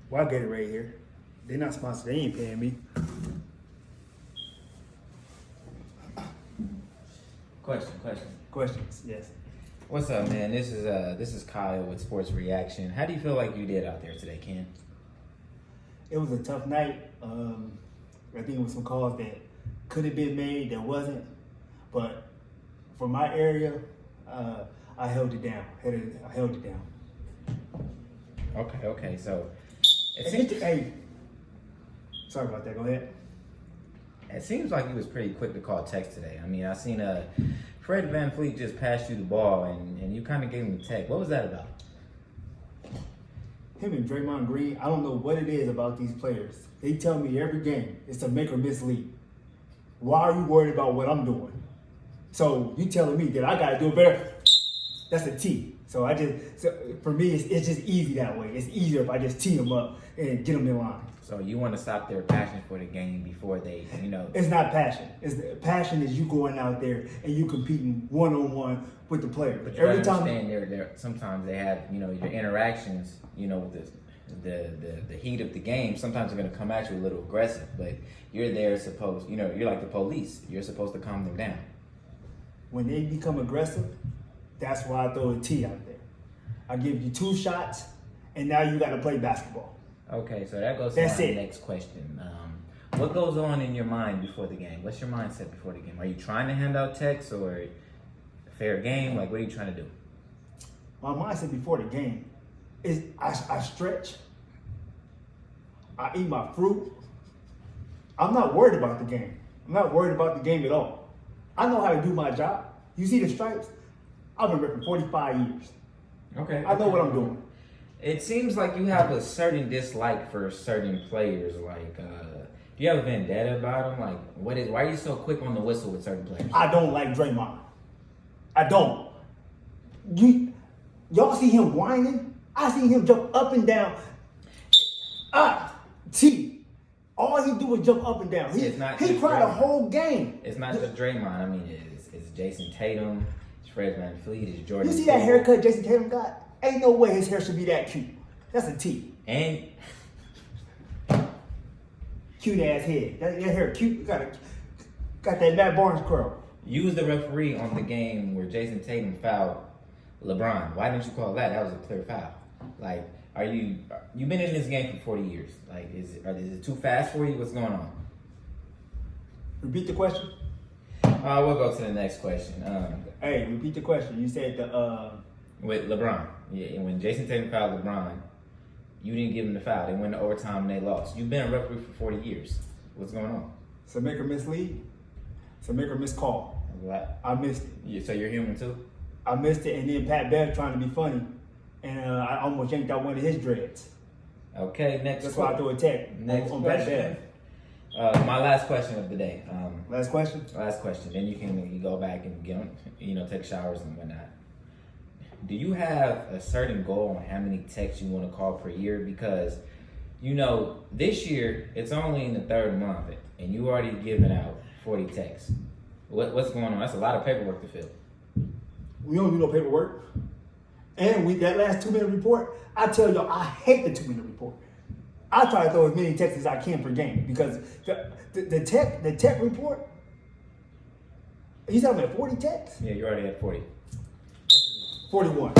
Well, I get it right here. They're not sponsored. They ain't paying me. Questions, yes. What's up, man? This is Kyle with Sports Reaction. How do you feel like you did out there today, Ken? It was a tough night. I think it was some calls that could have been made that wasn't. But for my area, I held it down. I held it down. Okay. So, Hey, sorry about that. Go ahead. it seems like he was pretty quick to call text today. I mean, I seen Fred VanVleet just passed you the ball, and you kind of gave him a tech. What was that about? Him and Draymond Green, I don't know what it is about these players. They tell me every game it's a make or miss league. Why are you worried about what I'm doing? So you telling me that I got to do it better? That's a T. So for me, it's just easy that way. It's easier if I just tee them up and get them in line. So you want to stop their passion for the game before they, It's not passion. Passion is you going out there and you competing one-on-one with the player. But every time they're sometimes they have your interactions, with the heat of the game. Sometimes they're going to come at you a little aggressive, but you're there supposed, you're like the police. You're supposed to calm them down. When they become aggressive, that's why I throw a T out there. I give you 2 shots, and now you got to play basketball. Okay, so that goes to my next question. What goes on in your mind before the game? What's your mindset before the game? Are you trying to hand out texts or a fair game? Like, what are you trying to do? My mindset before the game is I stretch. I eat my fruit. I'm not worried about the game. I'm not worried about the game at all. I know how to do my job. You see the stripes? I've been ripping 45 years. Okay. I know what I'm doing. It seems like you have a certain dislike for certain players. Like, do you have a vendetta about them? Like, why are you so quick on the whistle with certain players? I don't like Draymond. I don't. Y'all see him whining? I see him jump up and down. All he do is jump up and down. He cried the whole game. It's not just Draymond. I mean, it's Jason Tatum, it's Fred VanVleet, it's Jordan. You see that haircut Jason Tatum got? Ain't no way his hair should be that cute. That's a T. And cute ass head. That hair cute. Got that Matt Barnes curl. You was the referee on the game where Jason Tatum fouled LeBron. Why didn't you call that? That was a clear foul. Like, you've been in this game for 40 years. Like, is it too fast for you? What's going on? Repeat the question. We'll go to the next question. Hey, repeat the question. You said with LeBron. Yeah, when Jason Tatum fouled LeBron, you didn't give him the foul. They went to overtime and they lost. You've been a referee for 40 years. What's going on? It's a make or miss lead. It's a make or miss call. What? I missed it. So you're human too? I missed it, and then Pat Bev trying to be funny, and I almost yanked out one of his dreads. Okay, next. That's why I threw a tech on Pat Bev. My last question of the day. Last question. Last question. Then you go back and take showers and whatnot. Do you have a certain goal on how many texts you want to call per year? Because, this year, it's only in the 3rd month, and you already given out 40 texts. What's going on? That's a lot of paperwork to fill. We don't do no paperwork. And that last 2-minute report, I tell y'all, I hate the 2-minute report. I try to throw as many texts as I can per game because the tech report, you talking about 40 texts? Yeah, you already had 40. 41.